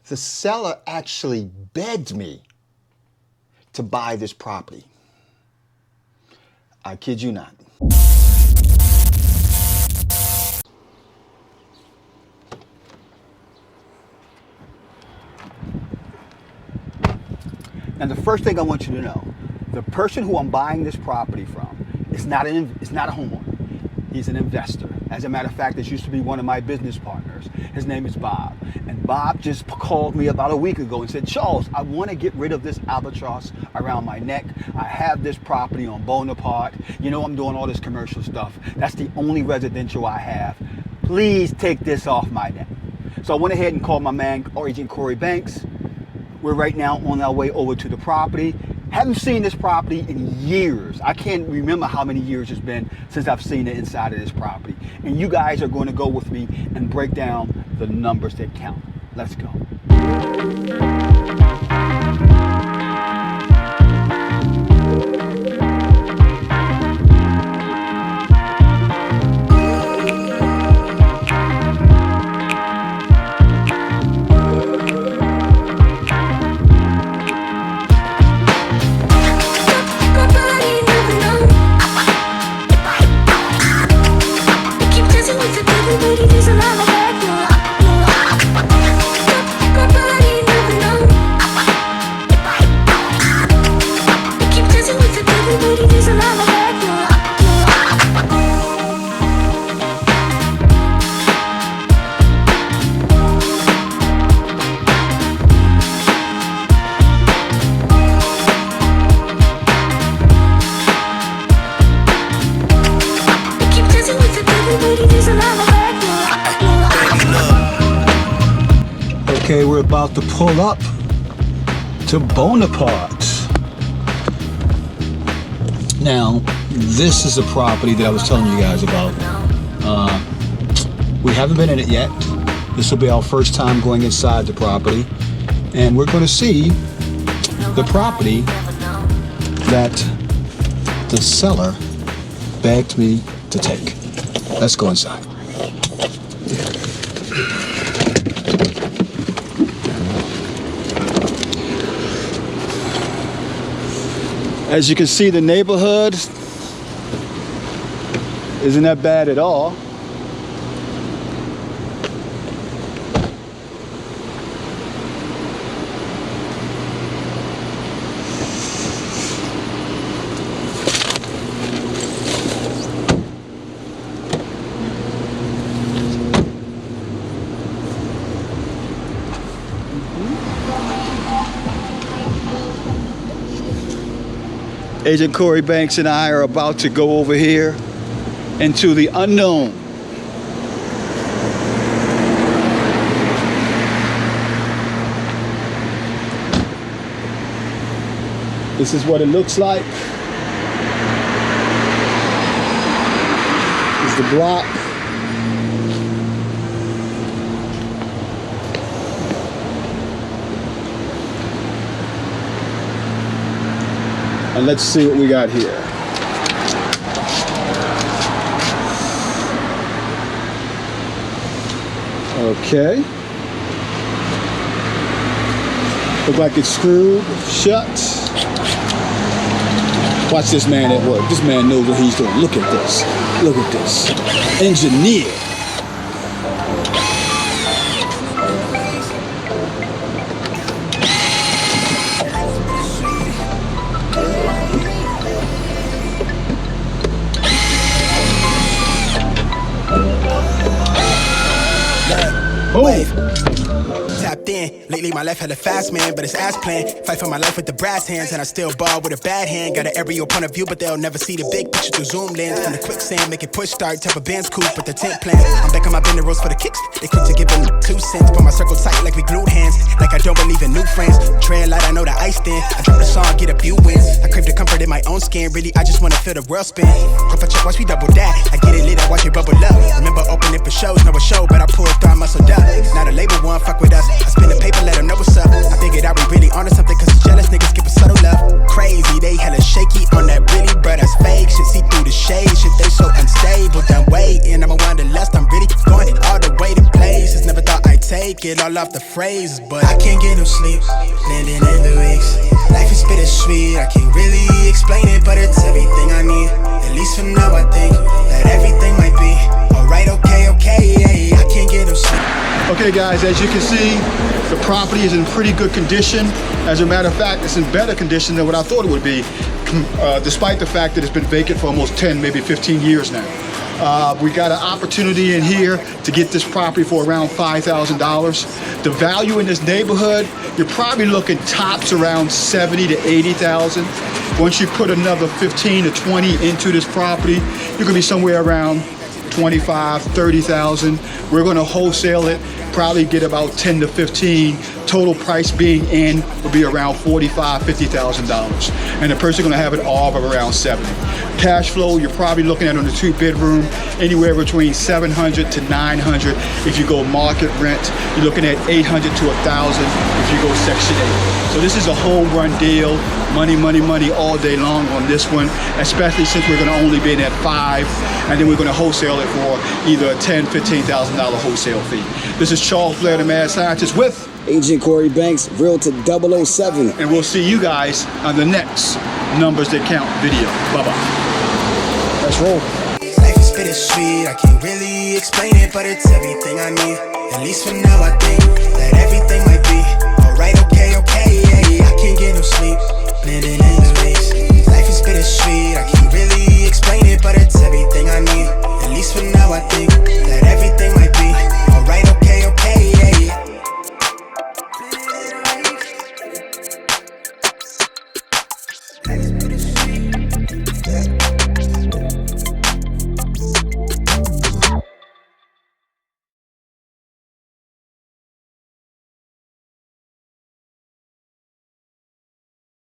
The seller actually begged me to buy this property. I kid you not. Now, the first thing I want you to know, the person who I'm buying this property from is not a homeowner. He's an investor. As a matter of fact, this used to be one of my business partners. His name is Bob. And Bob just called me about a week ago and said, Charles, I want to get rid of this albatross around my neck. I have this property on Bonaparte. You know, I'm doing all this commercial stuff. That's the only residential I have. Please take this off my neck. So I went ahead and called my man, Agent Corey Banks. We're right now on our way over to the property. Haven't seen this property in years. I can't remember how many years it's been since I've seen the inside of this property. And you guys are going to go with me and break down the numbers that count. Let's go. Okay, we're about to pull up to Bonaparte. Now, this is a property that I was telling you guys about. We haven't been in it yet. This will be our first time going inside the property. And we're going to see the property that the seller begged me to take. Let's go inside. As you can see, the neighborhood isn't that bad at all. Agent Corey Banks and I are about to go over here into the unknown. This is what it looks like. This is the block. And let's see what we got here. Okay. Look like it's screwed shut. Watch this man at work. This man knows what he's doing. Look at this. Look at this. Engineer. Wave. Tapped in. Lately my life had a fast man, but it's ass plan. Fight for my life with the brass hands, and I still ball with a bad hand. Got an aerial point of view, but they'll never see the big picture through zoom lens. From the quicksand, make it push start, type of band's coupe with the tent plan. I'm back on my bender rolls for the kicks. They quick to give them 2 cents. Put my circle tight like we glued hands. Like I don't believe in new friends. Trail light, I know the ice thin. I drop the song, get a few wins. I crave the comfort in my own skin. Really, I just wanna feel the world spin. If I check, watch me double that. I get it lit, I watch it bubble up. Remember opening for shows, no a show, but I pulled through, I muscled up. Now the label one fuck with us. I spin the paper, let them know what's up. I figured out we really onto something, cause the jealous niggas give a subtle love. Crazy, they hella shaky on that really, but that's fake. Shit, see through the shade, shit, they so unstable. Done waiting, I'm a wanderlust, I'm really going all the way to places. Never thought I'd take it all off the phrases, but I can't get no sleep, landing in the weeks. Life is bittersweet, I can't really explain it, but it's everything I need. At least for now I think that everything might be alright, okay, yeah, I can't get no sleep. Okay guys, as you can see, the property is in pretty good condition. As a matter of fact, it's in better condition than what I thought it would be, despite the fact that it's been vacant for almost 10, maybe 15 years now. We got an opportunity in here to get this property for around $5,000. The value in this neighborhood, you're probably looking tops around 70 to 80,000. Once you put another 15 to 20 into this property, you're gonna be somewhere around 25, 30,000. We're gonna wholesale it, probably get about 10 to 15. Total price being in will be around $45,000, $50,000. And the person gonna have it all of around 70. Cash flow, you're probably looking at on the 2-bedroom, anywhere between 700 to 900. If you go market rent, you're looking at 800 to 1,000 if you go Section 8. So this is a home run deal. Money, money, money all day long on this one, especially since we're gonna only be in at 5, and then we're gonna wholesale it for either a $10,000, $15,000 wholesale fee. This is Charles Blair, the Mad Scientist, with Agent Corey Banks, Realtor 007. and we'll see you guys on the next Numbers That Count video. Bye-bye. Let's roll. Life is bittersweet, I can't really explain it, but it's everything I need. At least for now I think that everything might be alright, okay, yeah, I can't get no sleep, landing in the weeks. Life is bittersweet, I can't really